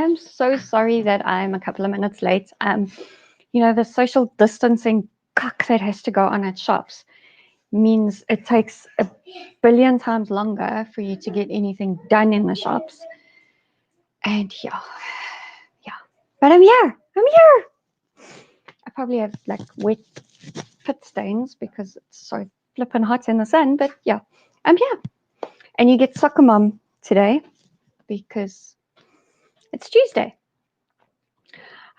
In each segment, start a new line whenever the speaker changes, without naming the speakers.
am so sorry that I'm a couple of minutes late. You know, the social distancing cuck that has to go on at shops means it takes a billion times longer for you to get anything done in the shops. And yeah. But I'm here. I probably have like wet pit stains because it's so flippin' hot in the sun. But yeah, I'm here. And you get soccer mom today because it's Tuesday.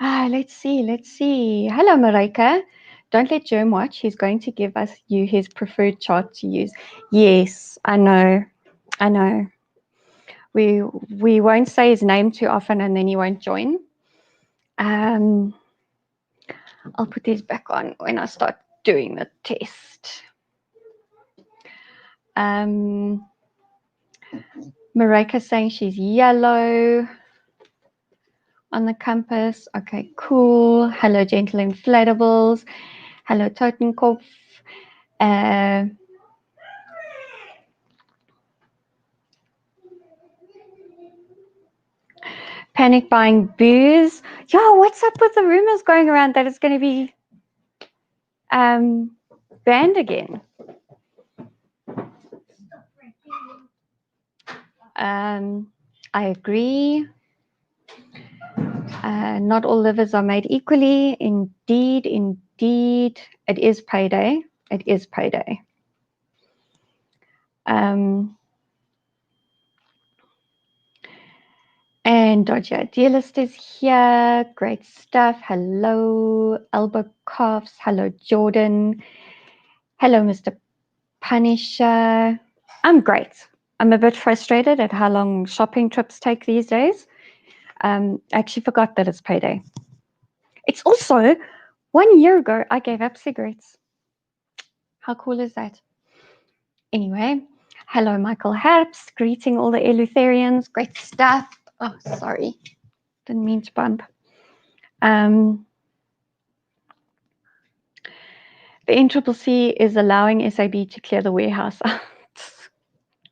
Let's see. Hello, Marika. Don't let Jerm watch. He's going to give you his preferred chart to use. Yes, I know. We won't say his name too often and then he won't join. I'll put these back on when I start doing the test. Marika's saying she's yellow on the compass. Okay, cool. Hello, gentle inflatables. Hello, Totenkopf. Panic buying booze. Yo, what's up with the rumors going around that it's going to be banned again? I agree. Not all livers are made equally. Indeed. It is payday. And Dodger Idealist is here. Great stuff. Hello, Elbow Coughs. Hello, Jordan. Hello, Mr. Punisher. I'm great. I'm a bit frustrated at how long shopping trips take these days. I actually forgot that it's payday. It's also 1 year ago I gave up cigarettes. How cool is that? Anyway, hello, Michael Harps. Greeting all the Eleutherians. Great stuff. Oh, sorry. Didn't mean to bump. The NCCC is allowing SAB to clear the warehouse out.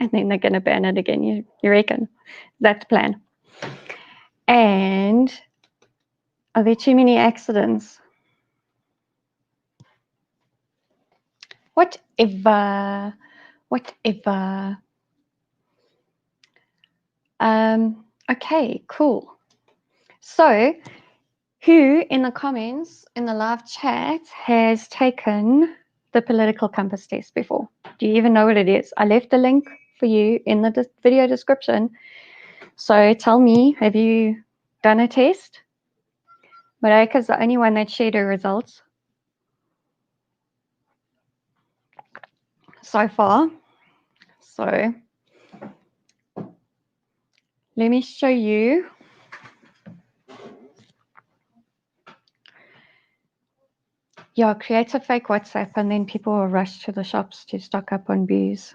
And then they're going to ban it again. You reckon? That's the plan. And are there too many accidents? Whatever. Okay, cool. So, who in the comments in the live chat has taken the political compass test before? Do you even know what it is? I left a link for you in the video description. So tell me, have you done a test? Marika's the only one that shared her results so far. So let me show you. Yeah, create a fake WhatsApp and then people will rush to the shops to stock up on booze.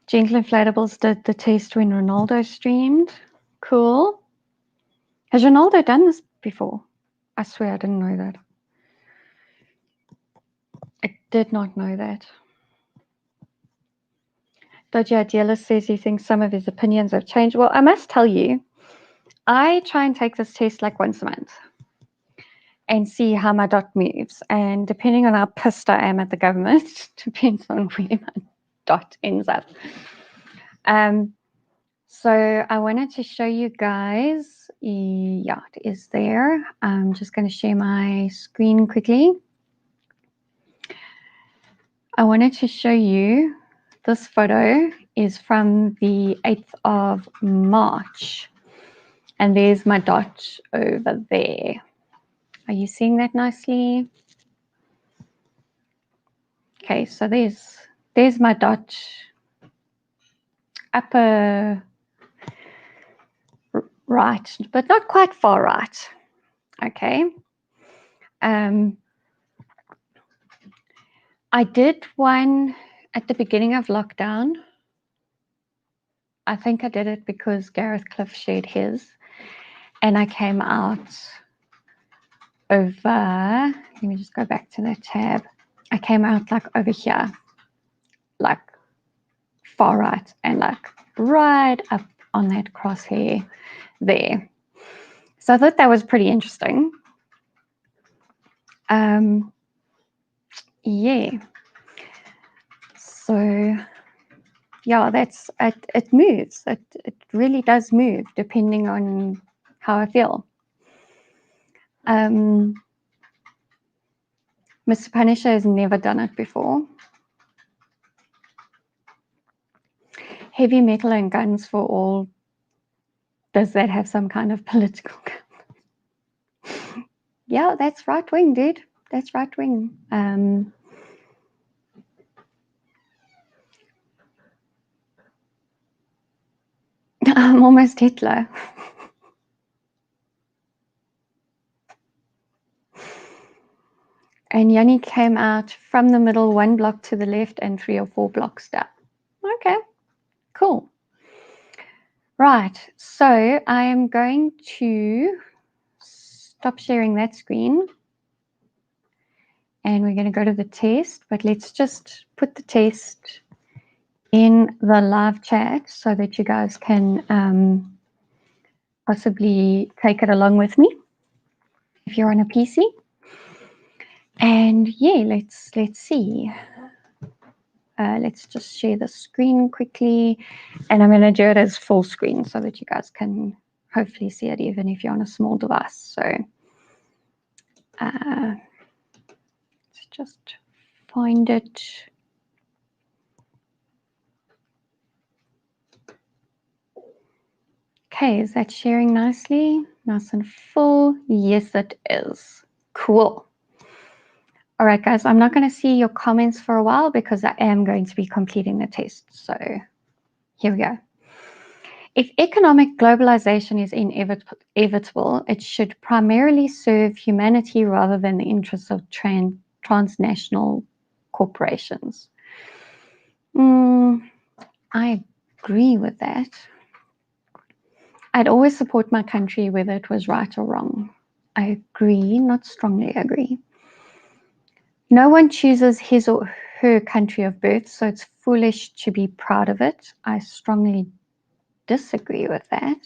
Gentle Inflatables did the test when Ronaldo streamed. Cool. Has Ronaldo done this before? I swear I didn't know that. I did not know that. Dodgy Idealist says he thinks some of his opinions have changed. Well, I must tell you, I try and take this test like once a month and see how my dot moves. And depending on how pissed I am at the government, depends on where my dot ends up. So I wanted to show you guys, yeah, it is there. I'm just going to share my screen quickly. I wanted to show you, this photo is from the 8th of March. And there's my dot over there. Are you seeing that nicely? Okay, so there's my dot upper right, but not quite far right. Okay. I did one at the beginning of lockdown. I think I did it because Gareth Cliff shared his, and I came out over, let me just go back to that tab. I came out like over here, like far right and like right up on that crosshair there. So I thought that was pretty interesting. Yeah. So yeah, that's it moves. It really does move depending on how I feel. Mr. Punisher has never done it before. Heavy metal and guns for all. Does that have some kind of political? Yeah, that's right wing, dude. That's right wing. I'm almost Hitler. And Yanni came out from the middle, 1 block to the left and 3 or 4 blocks down. Okay, cool. Right, so I am going to stop sharing that screen. And we're going to go to the test, but let's just put the test in the live chat so that you guys can possibly take it along with me if you're on a PC. And yeah, let's see. Let's just share the screen quickly, and I'm going to do it as full screen so that you guys can hopefully see it even if you're on a small device. So let's just find it. Okay, is that sharing nicely? Nice and full? Yes, it is. Cool. All right, guys, I'm not going to see your comments for a while because I am going to be completing the test. So here we go. If economic globalization is inevitable, it should primarily serve humanity rather than the interests of transnational corporations. I agree with that. I'd always support my country whether it was right or wrong. I agree, not strongly agree. No one chooses his or her country of birth, so it's foolish to be proud of it. I strongly disagree with that.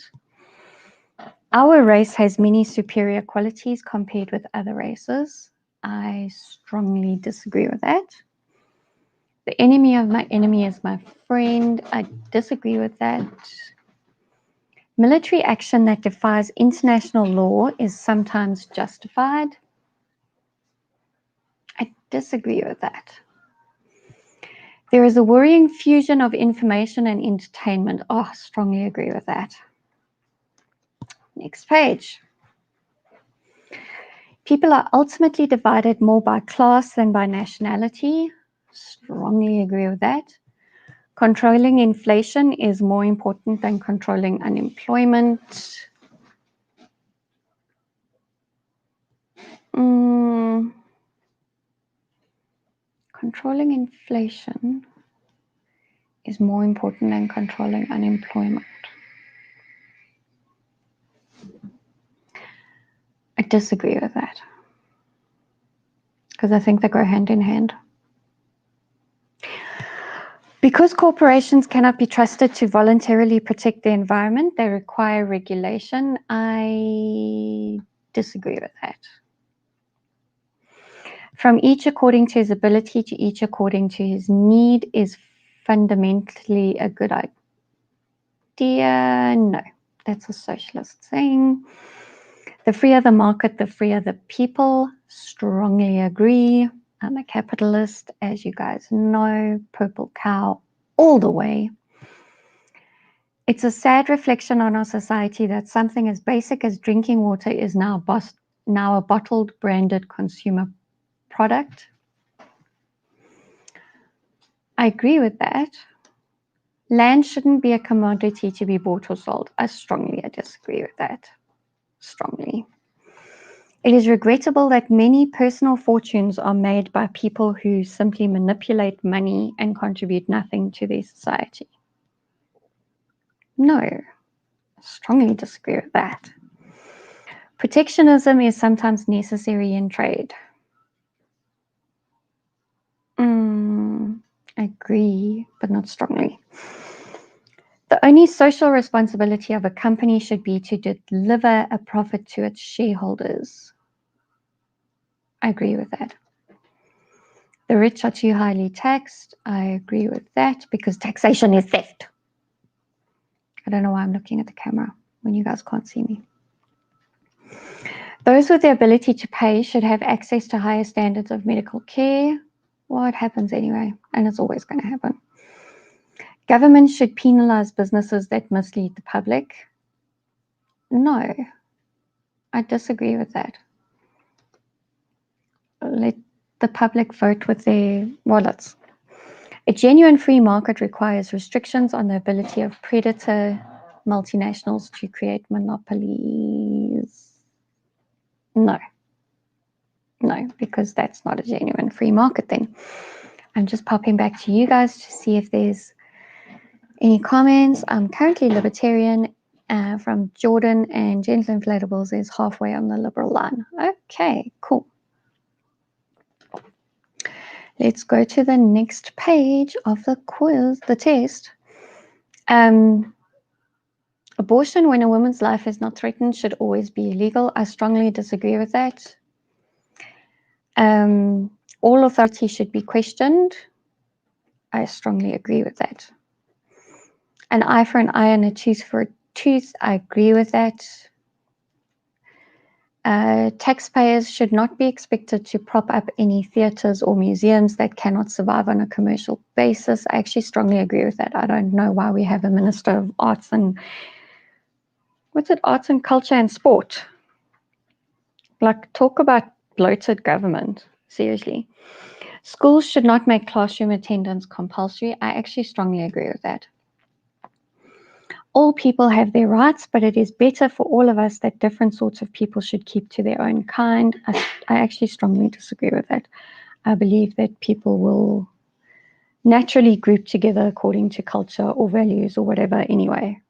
Our race has many superior qualities compared with other races. I strongly disagree with that. The enemy of my enemy is my friend. I disagree with that. Military action that defies international law is sometimes justified. I disagree with that. There is a worrying fusion of information and entertainment. Oh, I strongly agree with that. Next page. People are ultimately divided more by class than by nationality. Strongly agree with that. Controlling inflation is more important than controlling unemployment. Controlling inflation is more important than controlling unemployment. I disagree with that because I think they go hand in hand. Because corporations cannot be trusted to voluntarily protect the environment, they require regulation. I disagree with that. From each according to his ability to each according to his need is fundamentally a good idea. No, that's a socialist saying. The freer the market, the freer the people. Strongly agree. I'm a capitalist, as you guys know, purple cow all the way. It's a sad reflection on our society that something as basic as drinking water is now a bottled, branded consumer product. I agree with that. Land shouldn't be a commodity to be bought or sold. I strongly disagree with that. Strongly. It is regrettable that many personal fortunes are made by people who simply manipulate money and contribute nothing to their society. No, I strongly disagree with that. Protectionism is sometimes necessary in trade. I agree, but not strongly. The only social responsibility of a company should be to deliver a profit to its shareholders. I agree with that. The rich are too highly taxed. I agree with that because taxation is theft. I don't know why I'm looking at the camera when you guys can't see me. Those with the ability to pay should have access to higher standards of medical care. Well, it happens anyway, and it's always going to happen. Government should penalize businesses that mislead the public. No, I disagree with that. Let the public vote with their wallets. A genuine free market requires restrictions on the ability of predator multinationals to create monopolies. No, because that's not a genuine free market then. I'm just popping back to you guys to see if there's any comments. I'm currently libertarian from Jordan, and Gentle Inflatables is halfway on the liberal line. Okay, cool. Let's go to the next page of the quiz, the test. Abortion when a woman's life is not threatened should always be illegal. I strongly disagree with that. All authority should be questioned. I strongly agree with that. An eye for an eye and a tooth for a tooth. I agree with that. Taxpayers should not be expected to prop up any theatres or museums that cannot survive on a commercial basis. I actually strongly agree with that. I don't know why we have a Minister of Arts and Arts and Culture and Sport. Like, talk about bloated government. Seriously. Schools should not make classroom attendance compulsory. I actually strongly agree with that. All people have their rights, but it is better for all of us that different sorts of people should keep to their own kind. I actually strongly disagree with that. I believe that people will naturally group together according to culture or values or whatever anyway.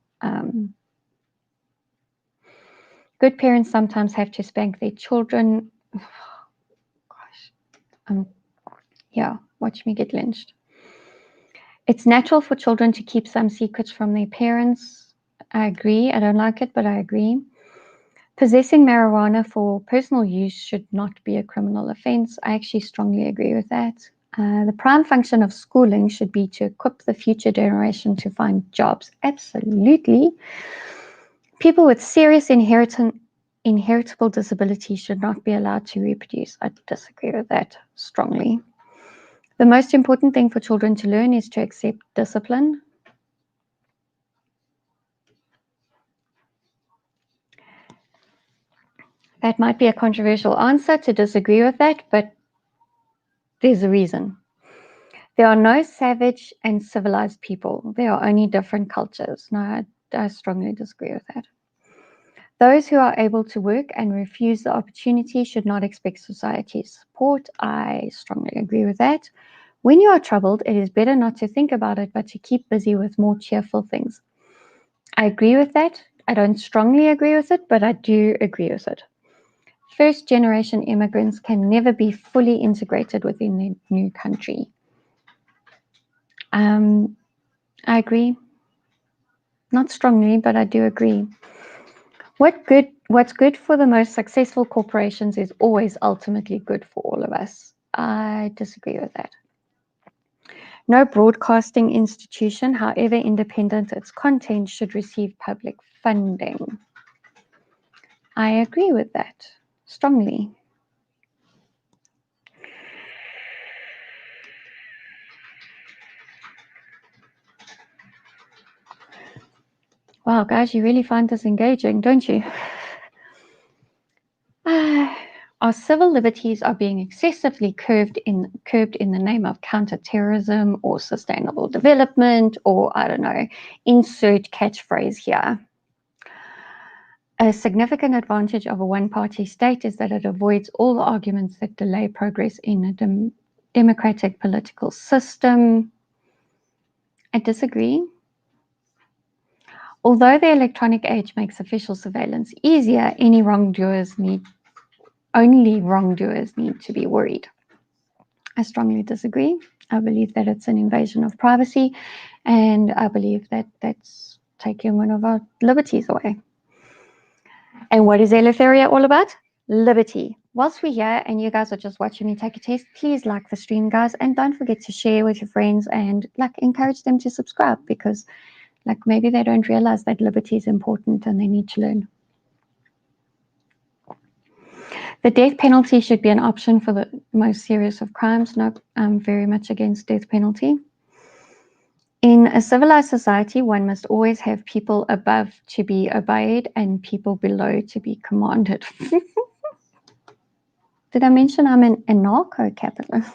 Good parents sometimes have to spank their children. Yeah, watch me get lynched. It's natural for children to keep some secrets from their parents. I agree. I don't like it, but I agree. Possessing marijuana for personal use should not be a criminal offense. I actually strongly agree with that. The prime function of schooling should be to equip the future generation to find jobs. Absolutely. People with serious inheritable disabilities should not be allowed to reproduce. I disagree with that strongly. The most important thing for children to learn is to accept discipline. That might be a controversial answer to disagree with that, but there's a reason. There are no savage and civilized people. There are only different cultures. No, I strongly disagree with that. Those who are able to work and refuse the opportunity should not expect society's support. I strongly agree with that. When you are troubled, it is better not to think about it, but to keep busy with more cheerful things. I agree with that. I don't strongly agree with it, but I do agree with it. First-generation immigrants can never be fully integrated within their new country. I agree. Not strongly, but I do agree. What's good for the most successful corporations is always ultimately good for all of us. I disagree with that. No broadcasting institution, however independent its content, should receive public funding. I agree with that strongly. Wow, guys, you really find this engaging, don't you? Our civil liberties are being excessively curbed in the name of counterterrorism or sustainable development, or I don't know, insert catchphrase here. A significant advantage of a one-party state is that it avoids all the arguments that delay progress in a democratic political system. I disagree. Although the electronic age makes official surveillance easier, only wrongdoers need to be worried. I strongly disagree. I believe that it's an invasion of privacy, and I believe that that's taking one of our liberties away. And what is Eleutheria all about? Liberty. Whilst we're here and you guys are just watching me take a test, please like the stream, guys, and don't forget to share with your friends and encourage them to subscribe, because maybe they don't realize that liberty is important and they need to learn. The death penalty should be an option for the most serious of crimes. No, I'm very much against death penalty. In a civilized society, one must always have people above to be obeyed and people below to be commanded. Did I mention I'm an anarcho-capitalist?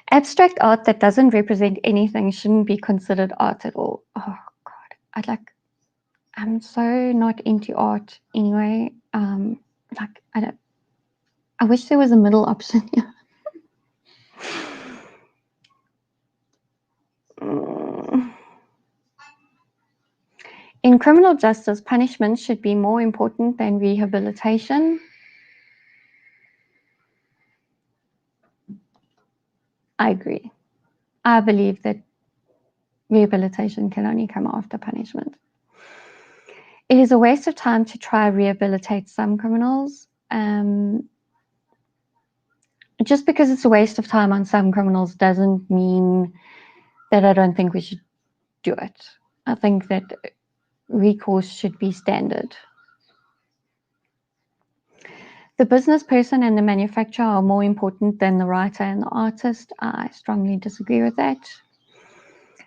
Abstract art that doesn't represent anything shouldn't be considered art at all. Oh God, I'm so not into art anyway. I wish there was a middle option here. In criminal justice, punishment should be more important than rehabilitation. I agree. I believe that rehabilitation can only come after punishment. It is a waste of time to try rehabilitate some criminals. Just because it's a waste of time on some criminals doesn't mean that I don't think we should do it. I think that recourse should be standard. The business person and the manufacturer are more important than the writer and the artist. I strongly disagree with that.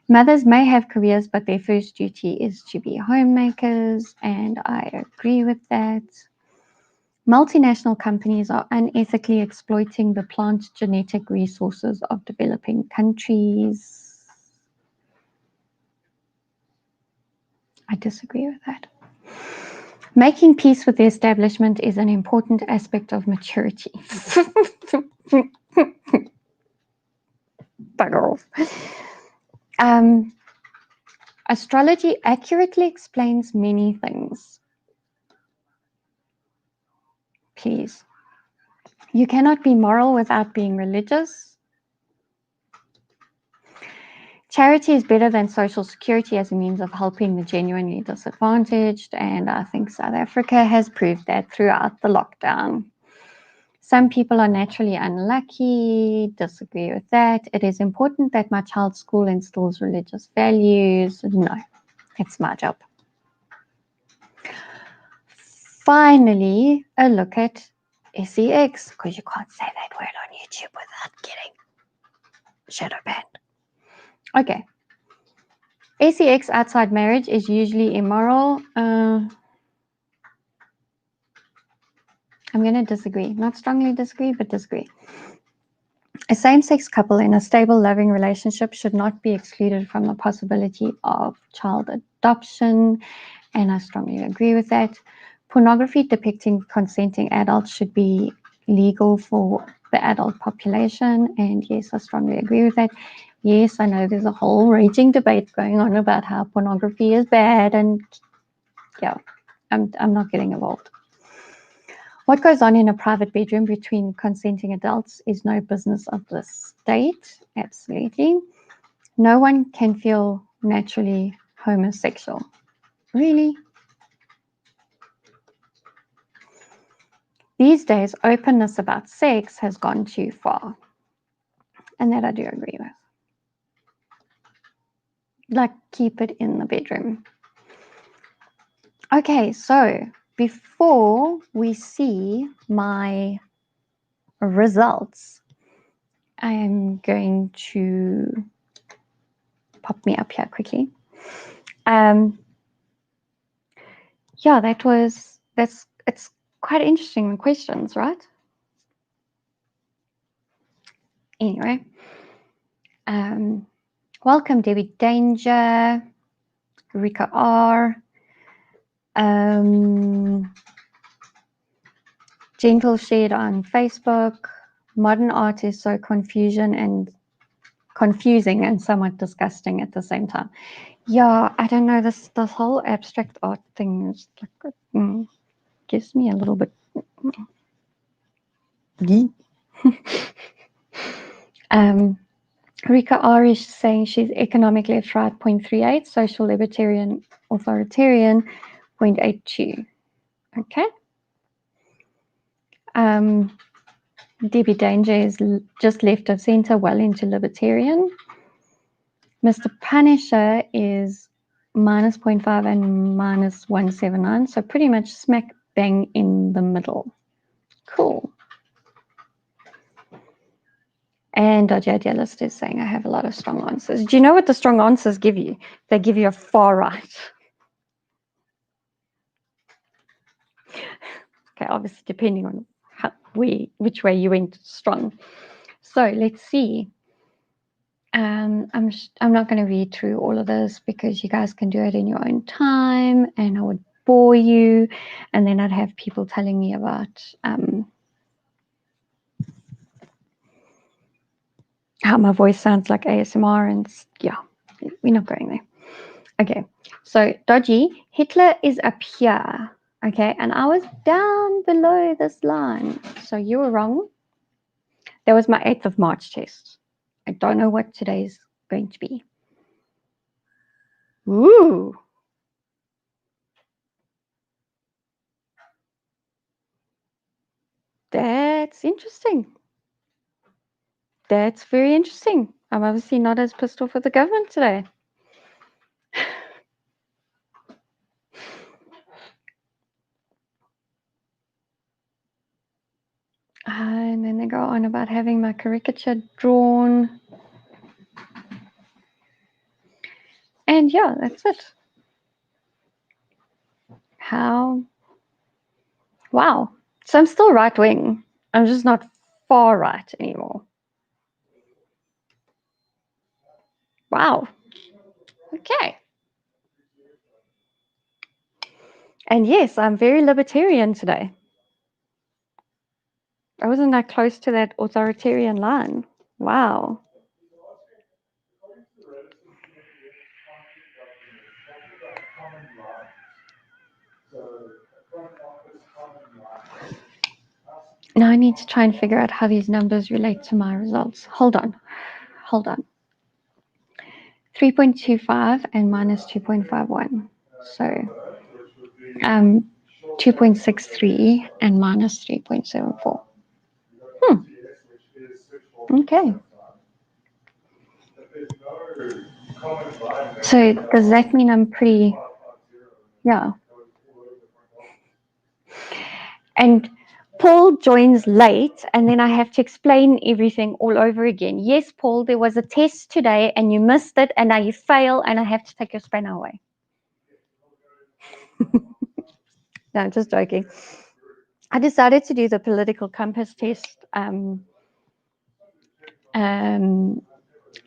Mothers may have careers, but their first duty is to be homemakers, and I agree with that. Multinational companies are unethically exploiting the plant genetic resources of developing countries. I disagree with that. Making peace with the establishment is an important aspect of maturity. Bugger off. Astrology accurately explains many things. Please. You cannot be moral without being religious. Charity is better than social security as a means of helping the genuinely disadvantaged, and I think South Africa has proved that throughout the lockdown. Some people are naturally unlucky. Disagree with that. It is important that my child's school instills religious values. No, it's my job. Finally, a look at SEX, because you can't say that word on YouTube without getting shadow banned. Okay. SEX outside marriage is usually immoral. I'm going to disagree. Not strongly disagree, but disagree. A same-sex couple in a stable, loving relationship should not be excluded from the possibility of child adoption, and I strongly agree with that. Pornography depicting consenting adults should be legal for the adult population, and yes, I strongly agree with that. Yes, I know there's a whole raging debate going on about how pornography is bad, and yeah, I'm not getting involved. What goes on in a private bedroom between consenting adults is no business of the state. Absolutely. No one can feel naturally homosexual. Really? These days, openness about sex has gone too far. And that I do agree with. Keep it in the bedroom. Okay, so before we see my results, I am going to pop me up here quickly. Yeah, it's quite interesting questions, right? Anyway, welcome Debbie Danger, Rika R, Gentle Shed on Facebook. Modern art is so confusing and somewhat disgusting at the same time. Yeah, I don't know, this whole abstract art thing is gives me a little bit Rika R is saying she's economic left right 0.38, social libertarian authoritarian 0.82. Okay. Debbie Danger is just left of center, well into libertarian. Mr. Punisher is minus 0.5 and minus 179, so pretty much smack bang in the middle. Cool. And Dodger Idealist is saying I have a lot of strong answers. Do you know what the strong answers give you? They give you a far right. Okay, obviously depending on which way you went strong. So let's see. I'm not going to read through all of this because you guys can do it in your own time, and I would bore you, and then I'd have people telling me about how my voice sounds like ASMR, and yeah, we're not going there. Okay, so Dodgy, Hitler is up here, okay, and I was down below this line, so you were wrong. That was my 8th of March test. I don't know what today's going to be. Ooh. That's interesting. That's very interesting. I'm obviously not as pissed off with the government today. And then they go on about having my caricature drawn. And yeah, that's it. How? Wow. So I'm still right wing. I'm just not far right anymore. Wow. Okay. And yes, I'm very libertarian today. I wasn't that close to that authoritarian line. Wow. Now I need to try and figure out how these numbers relate to my results. Hold on. 3.25 and minus 2.51. So 2.63 and minus 3.74. Okay. So does that mean I'm pretty, yeah. And Paul joins late, and then I have to explain everything all over again. Yes, Paul, there was a test today, and you missed it, and now you fail, and I have to take your spanner away. No, I'm just joking. I decided to do the political compass test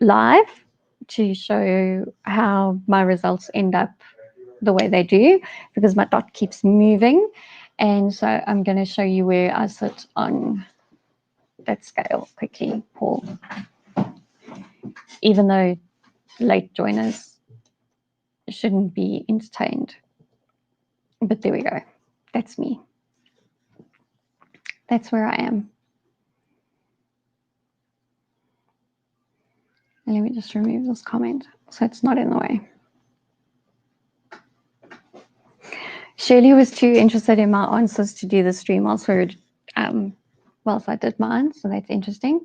live to show how my results end up the way they do, because my dot keeps moving. And so I'm going to show you where I sit on that scale quickly, Paul. Even though late joiners shouldn't be entertained. But there we go. That's me. That's where I am. And let me just remove this comment so it's not in the way. Shirley was too interested in my answers to do the stream whilst I did mine, so that's interesting.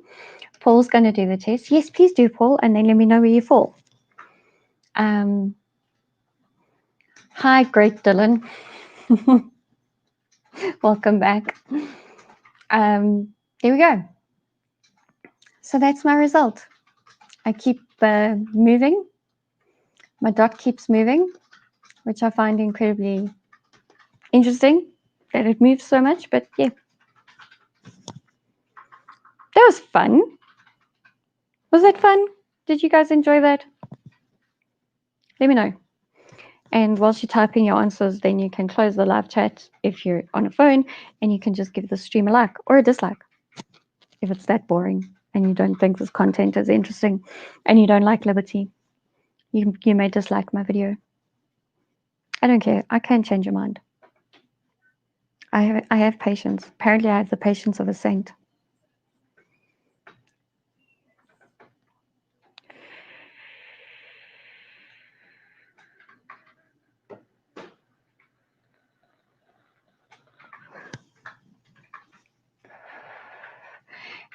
Paul's going to do the test. Yes, please do, Paul, and then let me know where you fall. Hi, great Dylan. Welcome back. There we go. So that's my result. I keep moving. My dot keeps moving, which I find incredibly interesting that it moves so much, but yeah. That was fun. Was that fun? Did you guys enjoy that? Let me know. And whilst you're typing your answers, then you can close the live chat if you're on a phone, and you can just give the stream a like or a dislike if it's that boring and you don't think this content is interesting and you don't like liberty. You may dislike my video. I don't care. I can change your mind. I have patience. Apparently I have the patience of a saint.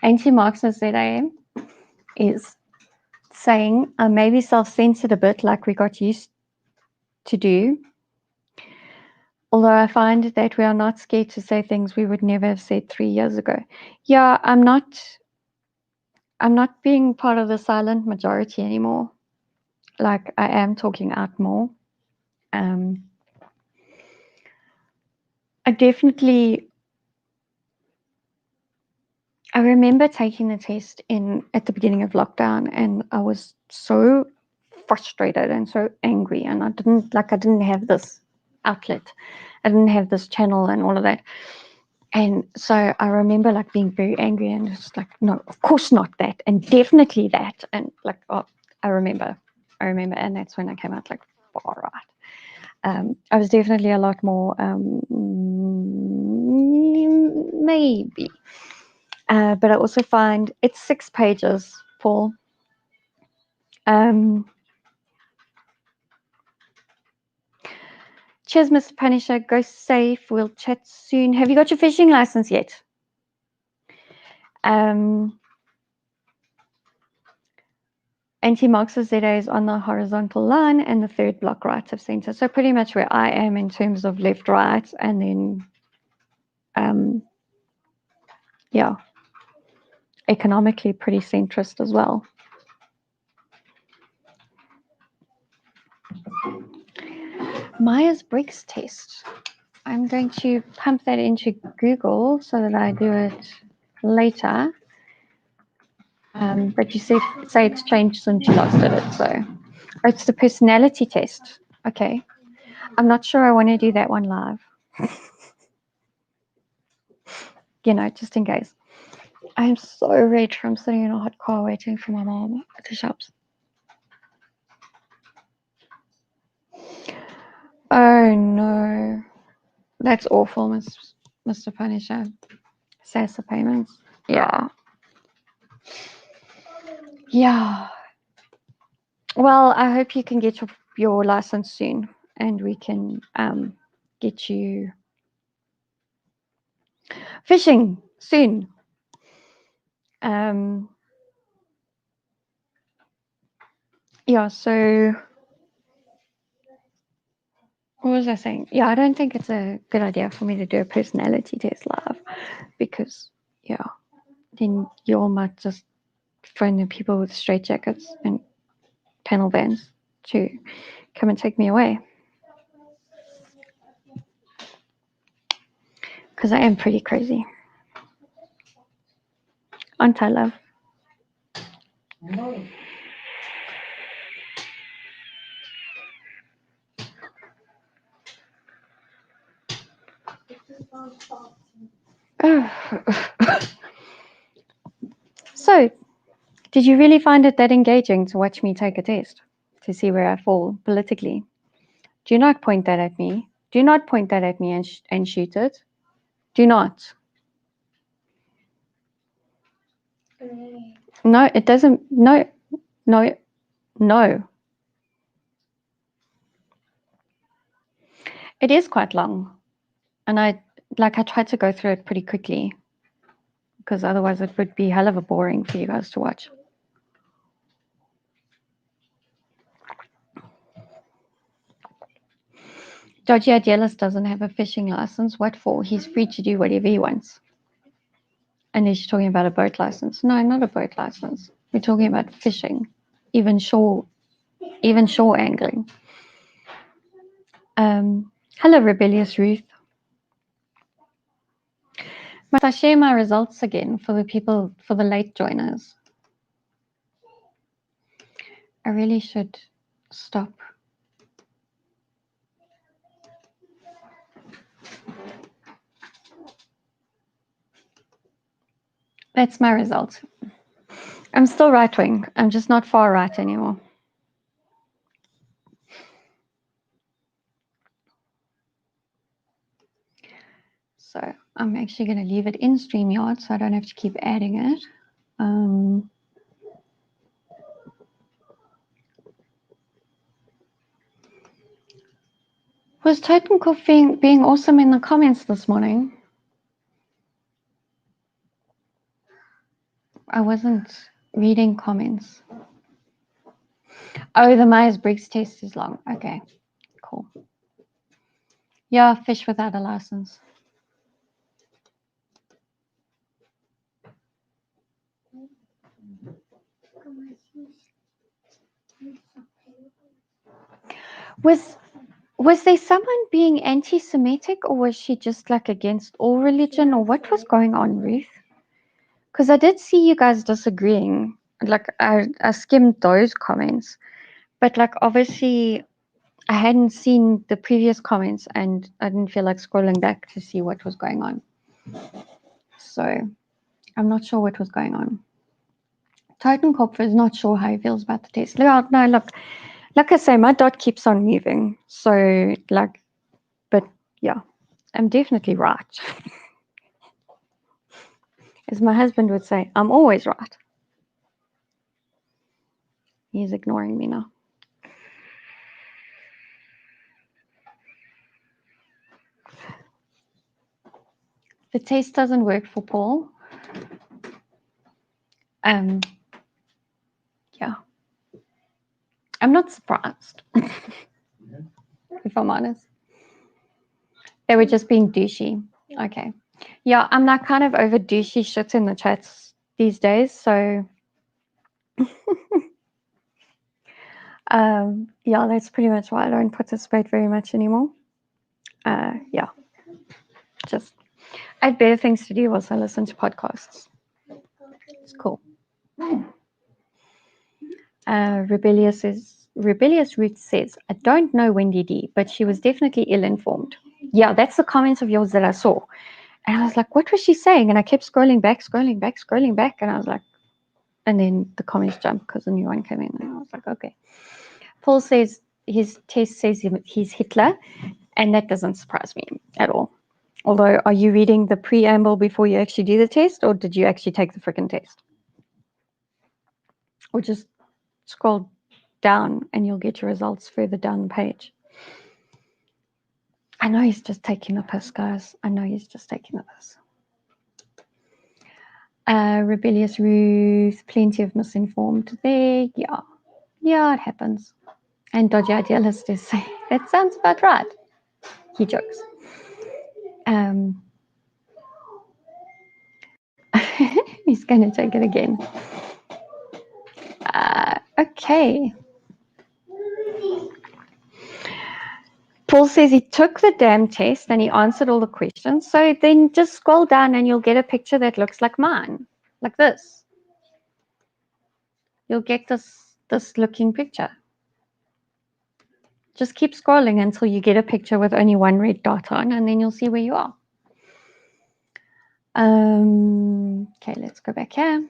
Anti-Marxist ZA is saying, maybe self-censored a bit like we got used to do. Although I find that we are not scared to say things we would never have said 3 years ago. Yeah, I'm not being part of the silent majority anymore. Like, I am talking out more. I remember taking the test at the beginning of lockdown, and I was so frustrated and so angry, and I didn't have this outlet. I didn't have this channel and all of that. And so I remember like being very angry and just like, no, of course not that, and definitely that. And like, oh, I remember. And that's when I came out like, far right. I was definitely a lot more, maybe. But I also find it's 6 pages, Paul. Cheers, Mr. Punisher. Go safe. We'll chat soon. Have you got your fishing license yet? Anti-Marxist ZA is on the horizontal line and the third block right of center. So pretty much where I am in terms of left, right, and then, yeah, economically pretty centrist as well. Myers-Briggs test. I'm going to pump that into Google so that I do it later. But you say it's changed since you last did it. So it's the personality test. Okay. I'm not sure I want to do that one live. Just in case. I'm so rich from sitting in a hot car waiting for my mom at the shops. Oh no. That's awful, Mr. Punisher. SASA payments. Yeah. Yeah. Well, I hope you can get your license soon, and we can get you fishing soon. Yeah, so what was I saying? Yeah, I don't think it's a good idea for me to do a personality test live because, yeah, then you all might just find the people with straitjackets and panel vans to come and take me away. Because I am pretty crazy. Aren't I, love? No. So, did you really find it that engaging to watch me take a test to see where I fall politically? Do not point that at me. Do not point that at me and shoot it. Do not. No, it doesn't. No. It is quite long. And I tried to go through it pretty quickly because otherwise it would be hell of a boring for you guys to watch. Dodgy Idealist doesn't have a fishing license. What for? He's free to do whatever he wants. And he's talking about a boat license. No, not a boat license. We're talking about fishing, even shore angling. Hello, Rebellious Ruth. Must I share my results again for the late joiners? I really should stop. That's my result. I'm still right-wing. I'm just not far right anymore. So I'm actually going to leave it in StreamYard so I don't have to keep adding it. Was Totenkopf being awesome in the comments this morning? I wasn't reading comments. Oh, the Myers-Briggs test is long. Okay, cool. Yeah, fish without a license. Was there someone being anti-Semitic, or was she just like against all religion, or what was going on, Ruth? Because I did see you guys disagreeing. Like I skimmed those comments, but like obviously I hadn't seen the previous comments, and I didn't feel like scrolling back to see what was going on. So I'm not sure what was going on. Totenkopf is not sure how he feels about the test. No, look, like I say, my dot keeps on moving. So like, but yeah, I'm definitely right. As my husband would say, I'm always right. He's ignoring me now. The test doesn't work for Paul. Yeah. I'm not surprised, if I'm honest. They were just being douchey. Okay. Yeah, I'm like kind of over douchey shit in the chats these days, so yeah, that's pretty much why I don't participate very much anymore. Yeah. Just I have better things to do whilst I listen to podcasts. It's cool. Rebellious Ruth says, I don't know Wendy D, but she was definitely ill-informed. Yeah, that's the comments of yours that I saw. And I was like, what was she saying? And I kept scrolling back. And I was like, and then the comments jumped because a new one came in. And I was like, okay. Paul says his test says he's Hitler, and that doesn't surprise me at all. Although, are you reading the preamble before you actually do the test, or did you actually take the freaking test? Or just scroll down and you'll get your results further down the page. I know he's just taking the piss, guys. I know he's just taking the piss. Rebellious Ruth, plenty of misinformed there. Yeah, it happens. And Dodgy Idealist is saying, that sounds about right. He jokes. He's going to take it again. Okay. Paul says he took the damn test and he answered all the questions. So then just scroll down and you'll get a picture that looks like mine, like this. You'll get this looking picture. Just keep scrolling until you get a picture with only one red dot on, and then you'll see where you are. Okay, let's go back here.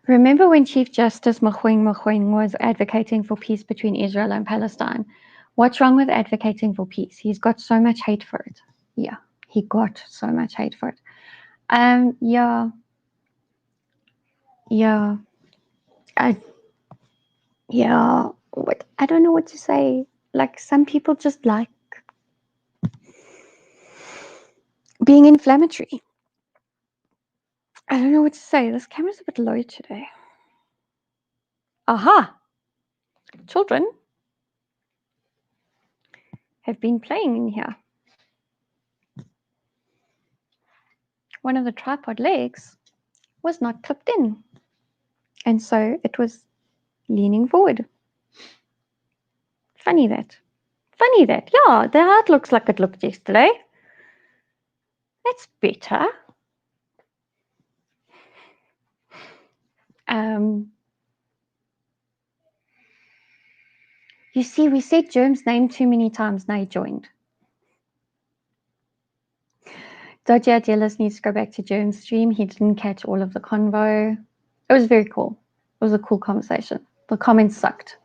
Remember when Chief Justice Mogoeng was advocating for peace between Israel and Palestine? What's wrong with advocating for peace? He's got so much hate for it. Yeah, he got so much hate for it. Yeah. I don't know what to say. Like, some people just like being inflammatory. I don't know what to say. This camera's a bit low today. Aha! Children have been playing in here. One of the tripod legs was not clipped in, and so it was leaning forward. Funny that. Yeah, the heart looks like it looked yesterday. That's better. You see, we said Germ's name too many times, now he joined. Dodgy Idealist needs to go back to Germ's stream. He didn't catch all of the convo. It was very cool. It was a cool conversation. The comments sucked.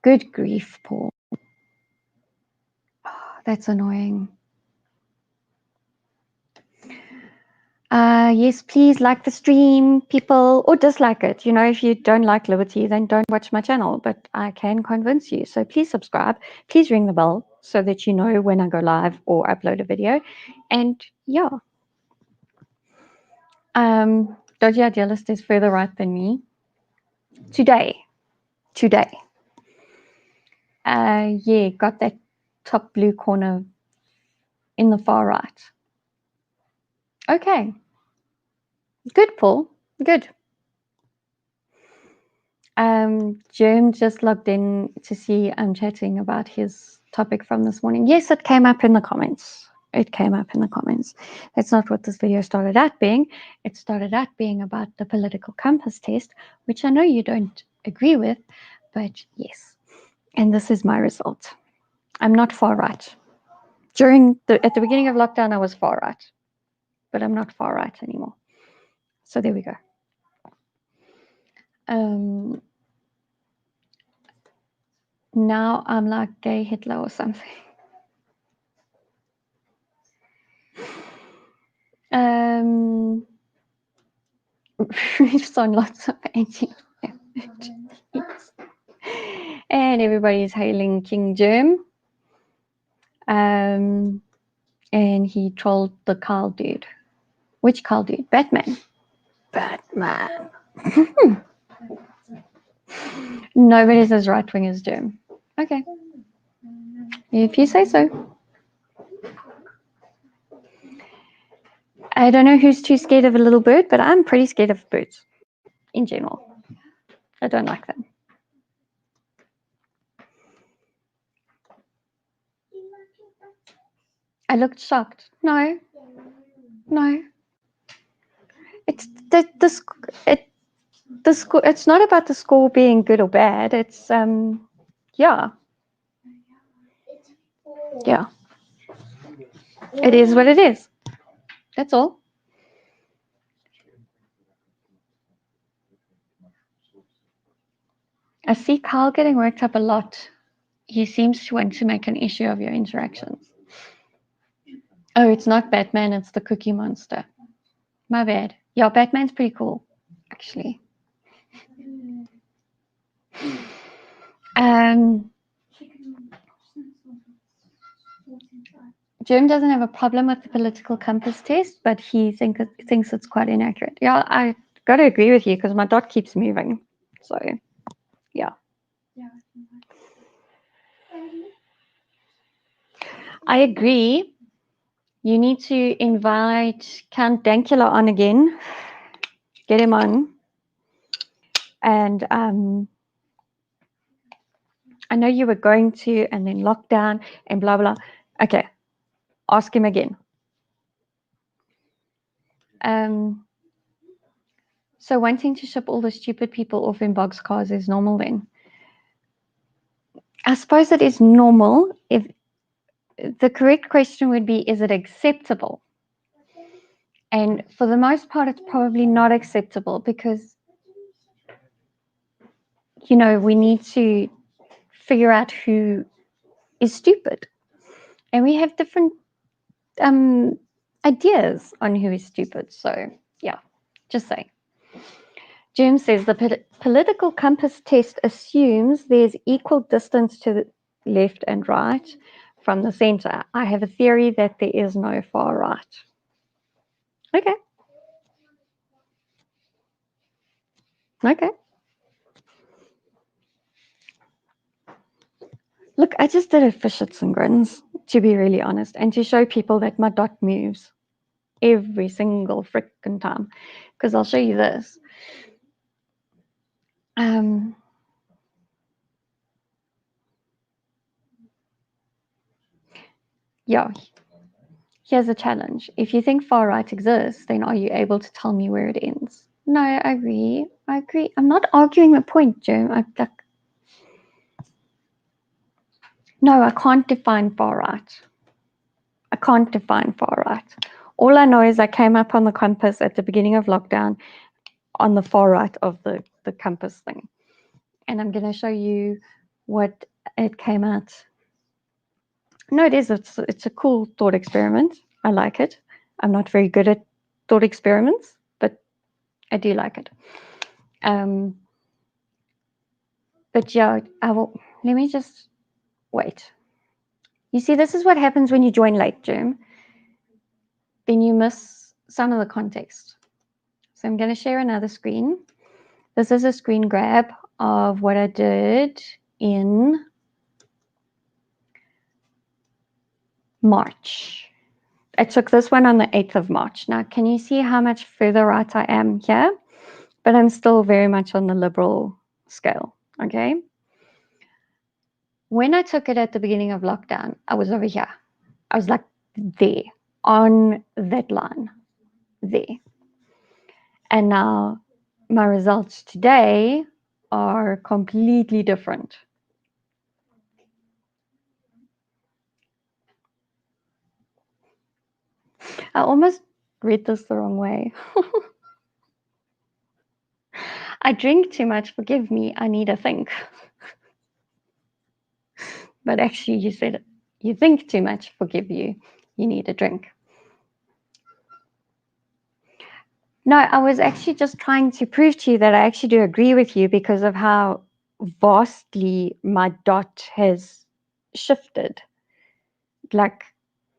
Good grief, Paul. Oh, that's annoying. Yes, please like the stream, people, or dislike it. You know, if you don't like Liberty, then don't watch my channel, but I can convince you. So please subscribe. Please ring the bell so that you know when I go live or upload a video. And yeah. Dodgy Idealist is further right than me. Today. Yeah, got that top blue corner in the far right. Okay. Good, Paul. Good. Jerm just logged in to see I'm chatting about his topic from this morning. Yes, it came up in the comments. That's not what this video started out being. It started out being about the political compass test, which I know you don't agree with, but yes. And this is my result. I'm not far right. At the beginning of lockdown, I was far right, but I'm not far right anymore. So there we go. Now I'm like gay Hitler or something. We've seen lots of anti and everybody's hailing King Germ. And he trolled the Carl dude. Which Carl dude? Batman. Nobody's as right wing as Germ. Okay. If you say so. I don't know who's too scared of a little bird, but I'm pretty scared of birds in general. I don't like them. I looked shocked. No. It's the score. It's not about the score being good or bad. It's yeah. It is what it is. That's all. I see Carl getting worked up a lot. He seems to want to make an issue of your interactions. Oh, it's not Batman, it's the Cookie Monster. My bad. Yeah, Batman's pretty cool, actually. Jim doesn't have a problem with the political compass test, but he thinks it's quite inaccurate. Yeah, I got to agree with you because my dot keeps moving. So, yeah. I agree. You need to invite Count Dankula on again. Get him on. And I know you were going to, and then lockdown and blah, blah. Okay. Ask him again. So wanting to ship all the stupid people off in boxcars is normal then? I suppose it is normal. If the correct question would be, is it acceptable? And for the most part, it's probably not acceptable because, you know, we need to figure out who is stupid. And we have different ideas on who is stupid. So, yeah, just saying. Jim says the political compass test assumes there's equal distance to the left and right from the center. I have a theory that there is no far right. Okay. Look, I just did it for shits and grins, to be really honest, and to show people that my dot moves every single freaking time. Because I'll show you this. Yeah. Here's a challenge. If you think far right exists, then are you able to tell me where it ends? No, I agree. I'm not arguing the point, Joe. No, I can't define far right. All I know is I came up on the compass at the beginning of lockdown on the far right of the compass thing. And I'm going to show you what it came out. No, it is. It's a cool thought experiment. I like it. I'm not very good at thought experiments, but I do like it. But yeah, let me just wait. You see, this is what happens when you join late, Germ. Then you miss some of the context. So I'm going to share another screen. This is a screen grab of what I did in March. I took this one on the 8th of March. Now, can you see how much further right I am here? But I'm still very much on the liberal scale, okay? When I took it at the beginning of lockdown, I was over here. I was like there, on that line, there. And now my results today are completely different. I almost read this the wrong way. I drink too much, forgive me, I need a think. But actually you said, you think too much, forgive you, you need a drink. No, I was actually just trying to prove to you that I actually do agree with you because of how vastly my dot has shifted, like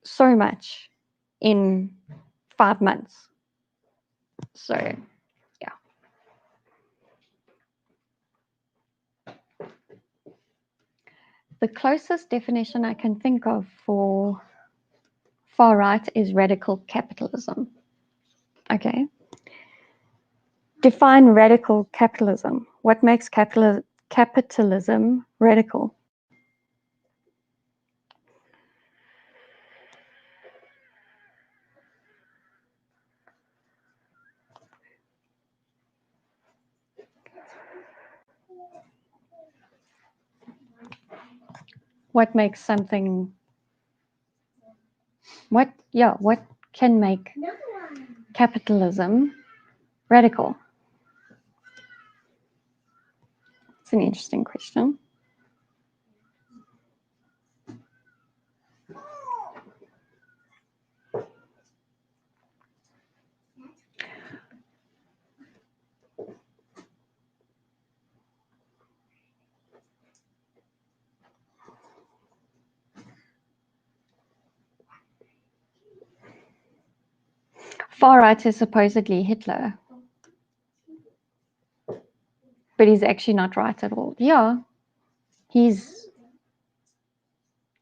so much in 5 months. So, yeah. The closest definition I can think of for far right is radical capitalism. Okay. Define radical capitalism. What makes capitalism radical? What makes something, what can make capitalism radical? It's an interesting question. Far right is supposedly Hitler, but he's actually not right at all. Yeah, he's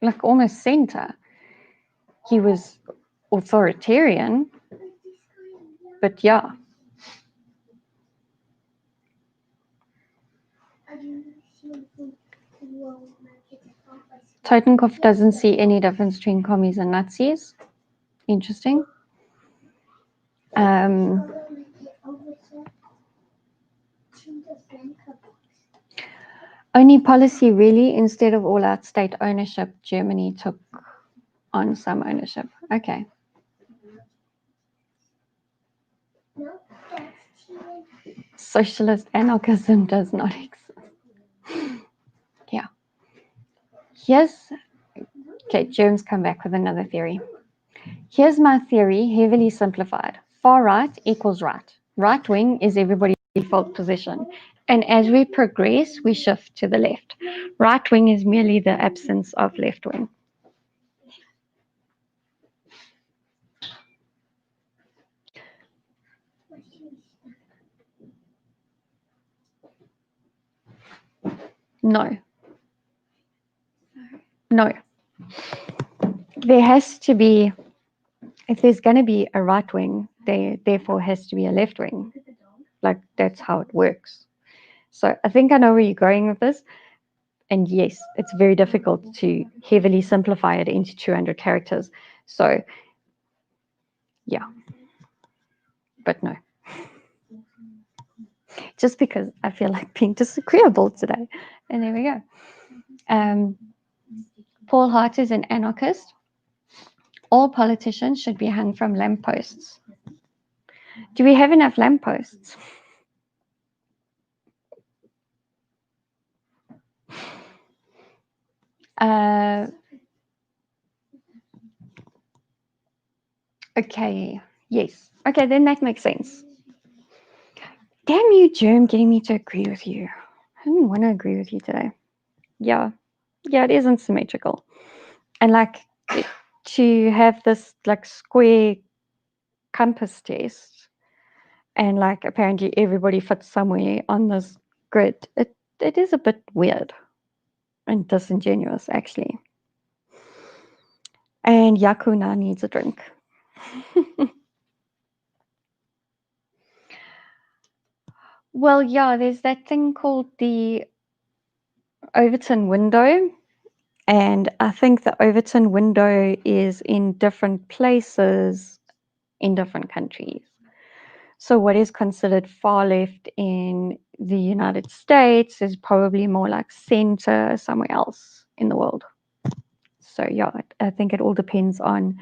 like almost center. He was authoritarian, but yeah. Totenkopf doesn't see any difference between commies and Nazis. Interesting. Only policy really, instead of all-out state ownership, Germany took on some ownership. Okay. Socialist anarchism does not exist. Yeah. Okay, Germs come back with another theory. Here's my theory, heavily simplified. Far right equals right. Right wing is everybody's default position. And as we progress, we shift to the left. Right wing is merely the absence of left wing. No. No. There has to be, if there's going to be a right wing, there therefore has to be a left wing. Like, that's how it works. So I think I know where you're going with this. And yes, it's very difficult to heavily simplify it into 200 characters. So, yeah. But no. Just because I feel like being disagreeable today. And there we go. Paul Hart is an anarchist. All politicians should be hung from lampposts. Do we have enough lampposts? Okay, Yes. Okay, then that makes sense. Damn you, Germ, getting me to agree with you. I didn't want to agree with you today. Yeah. Yeah, it isn't symmetrical. And like to have this like square compass test and like apparently everybody fits somewhere on this grid, it is a bit weird and disingenuous actually. And Yakuna needs a drink. Well, yeah, there's that thing called the Overton window. And I think the Overton window is in different places in different countries. So, what is considered far left in the United States is probably more like center somewhere else in the world. So, yeah, I think it all depends on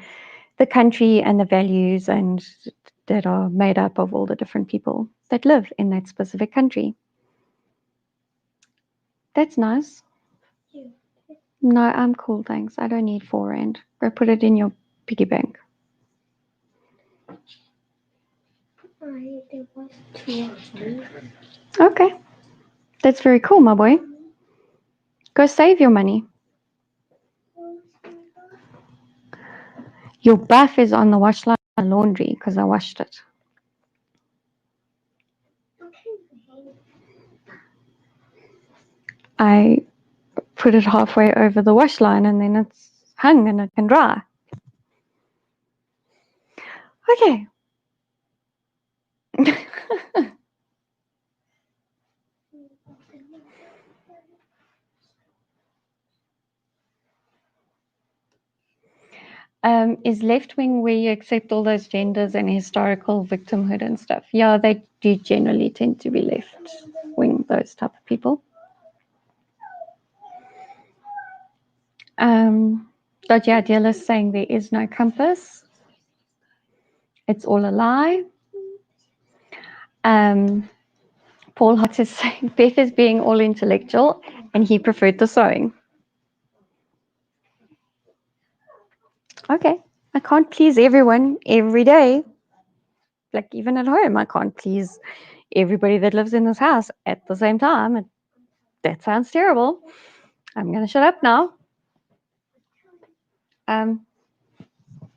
the country and the values and that are made up of all the different people that live in that specific country. That's nice. No, I'm cool, thanks. I don't need £4. Go put it in your piggy bank.
There was 2 or 3.
Okay. That's very cool, my boy. Go save your money. Your buff is on the wash line laundry because I washed it. I put it halfway over the wash line and then it's hung and it can dry. Okay. Is left wing where you accept all those genders and historical victimhood and stuff? Yeah, they do generally tend to be left wing, those type of people. Dodgy Idealist saying there is no compass. It's all a lie. Paul Hart is saying Beth is being all intellectual and he preferred the sewing. Okay. I can't please everyone every day. Like even at home, I can't please everybody that lives in this house at the same time. That sounds terrible. I'm going to shut up now.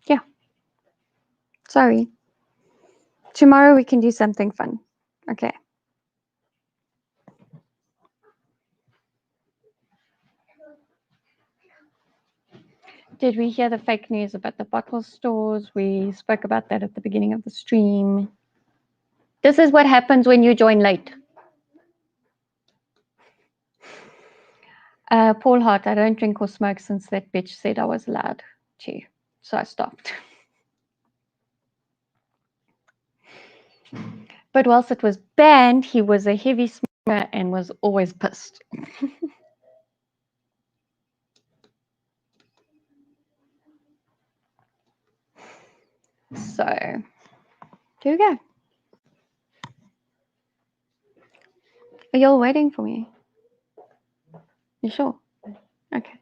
Yeah. Sorry. Tomorrow we can do something fun. Okay. Did we hear the fake news about the bottle stores? We spoke about that at the beginning of the stream. This is what happens when you join late. Paul Hart, I don't drink or smoke since that bitch said I was allowed to. So I stopped. But whilst it was banned, he was a heavy smoker and was always pissed. So, there you go. Are you all waiting for me? You sure? Okay.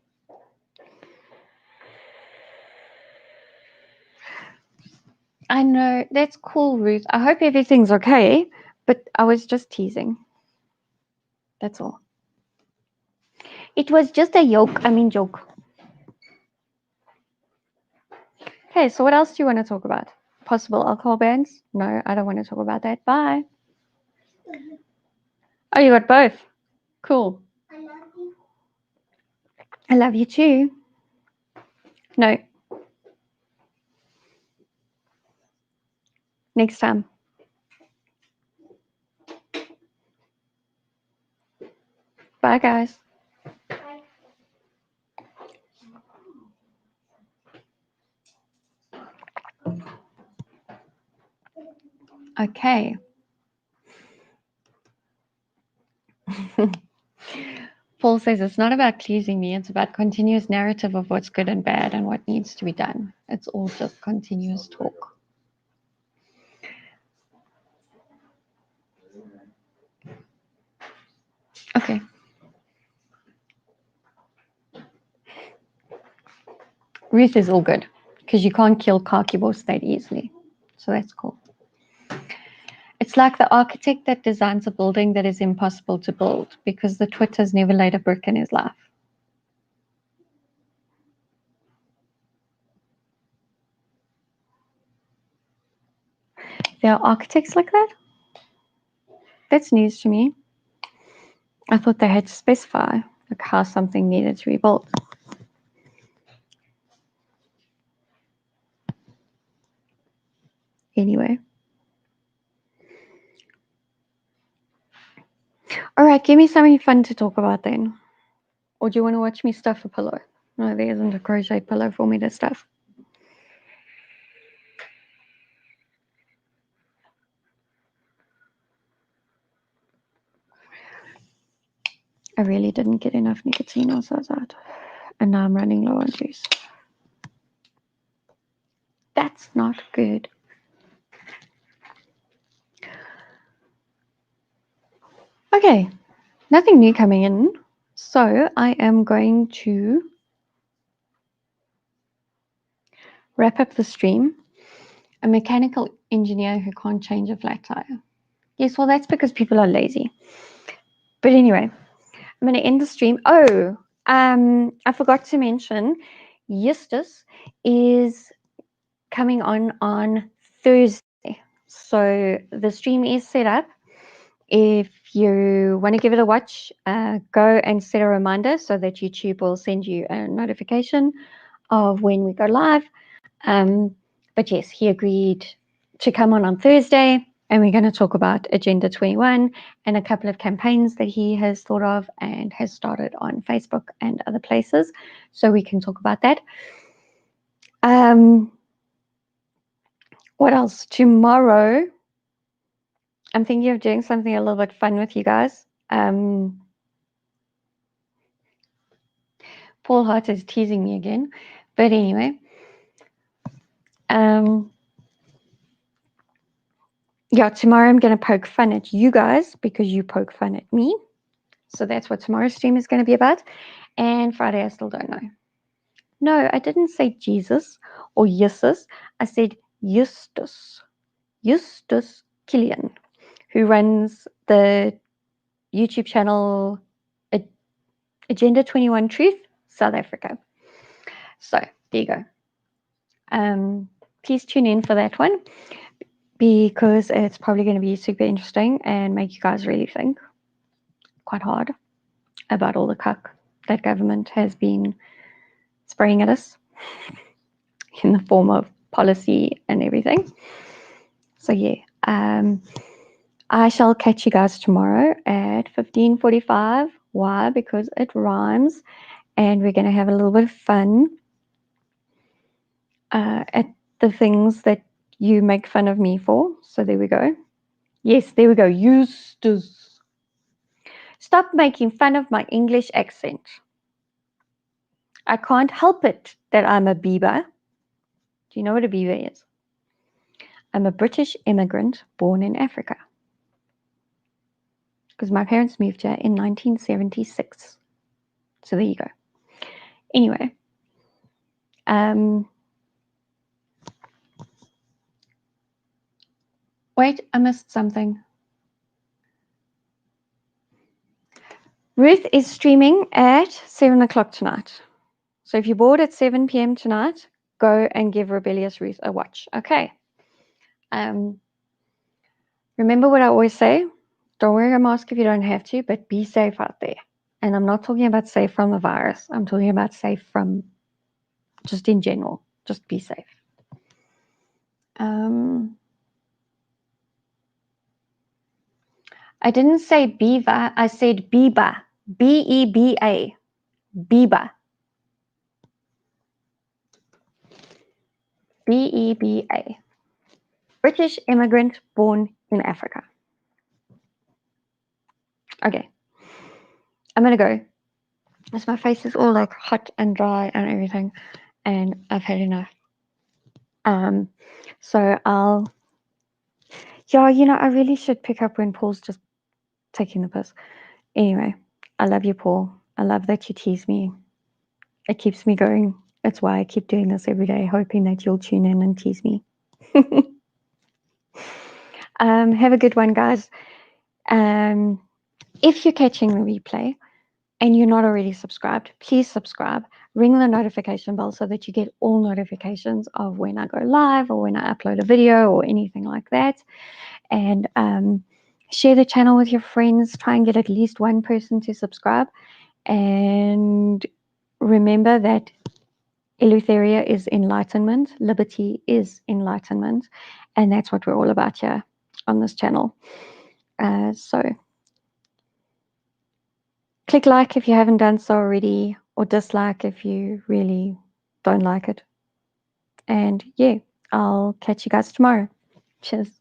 I know, that's cool, Ruth. I hope everything's okay, but I was just teasing. That's all. It was just a joke. Okay, so what else do you want to talk about? Possible alcohol bans? No, I don't want to talk about that. Bye. Oh, you got both. Cool.
I love you.
I love you too. No. Next time. Bye, guys.
Bye.
Okay. Paul says it's not about pleasing me, it's about continuous narrative of what's good and bad and what needs to be done. It's all just continuous talk. Okay. Ruth is all good because you can't kill Kakibos that easily. So that's cool. It's like the architect that designs a building that is impossible to build because the twit has never laid a brick in his life. There are architects like that? That's news to me. I thought they had to specify like how something needed to be built. Anyway. All right, give me something fun to talk about then. Or do you want to watch me stuff a pillow? No, there isn't a crochet pillow for me to stuff. I really didn't get enough nicotine or so that. And now I'm running low on juice. That's not good. Okay, nothing new coming in. So I am going to wrap up the stream. A mechanical engineer who can't change a flat tire. Yes, well, that's because people are lazy. But anyway, I'm going to end the stream. Oh, I forgot to mention, Eustace is coming on Thursday. So the stream is set up. If you want to give it a watch, go and set a reminder so that YouTube will send you a notification of when we go live. But yes, he agreed to come on Thursday, and we're going to talk about Agenda 21 and a couple of campaigns that he has thought of and has started on Facebook and other places. So we can talk about that. What else? Tomorrow, I'm thinking of doing something a little bit fun with you guys. Paul Hart is teasing me again. But anyway, yeah, tomorrow I'm going to poke fun at you guys because you poke fun at me. So that's what tomorrow's stream is going to be about. And Friday, I still don't know. No, I didn't say Jesus or Jesus. I said Eustace. Eustace Killian, who runs the YouTube channel Agenda 21 Truth, South Africa. So there you go. Please tune in for that one because it's probably going to be super interesting and make you guys really think quite hard about all the cuck that government has been spraying at us in the form of policy and everything. So yeah, I shall catch you guys tomorrow at 15:45. Why? Because it rhymes, and we're going to have a little bit of fun at the things that you make fun of me for. So there we go. Yes, there we go. Eustace. Stop making fun of my English accent. I can't help it that I'm a Bieber. Do you know what a Bieber is? I'm a British immigrant born in Africa. Because my parents moved here in 1976. So there you go. Anyway. Wait, I missed something. Ruth is streaming at 7 o'clock tonight. So if you're bored at 7 p.m. tonight, go and give Rebellious Ruth a watch. Okay. Remember what I always say? Don't wear a mask if you don't have to, but be safe out there. And I'm not talking about safe from the virus. I'm talking about safe from just in general. Just be safe. I didn't say beaver. I said Beba. B-E-B-A. Beba. B-E-B-A. British immigrant born in Africa. Okay. I'm going to go. As my face is all like hot and dry and everything. And I've had enough. So I'll... Yeah, I really should pick up when Paul's just taking the piss. Anyway, I love you, Paul. I love that you tease me. It keeps me going. That's why I keep doing this every day, hoping that you'll tune in and tease me. Have a good one, guys. If you're catching the replay and you're not already subscribed, please subscribe. Ring the notification bell so that you get all notifications of when I go live or when I upload a video or anything like that. And share the channel with your friends. Try and get at least one person to subscribe. And remember that Eleutheria is enlightenment, liberty is enlightenment, and that's what we're all about here on this channel. So click like if you haven't done so already, or dislike if you really don't like it. And yeah, I'll catch you guys tomorrow. Cheers.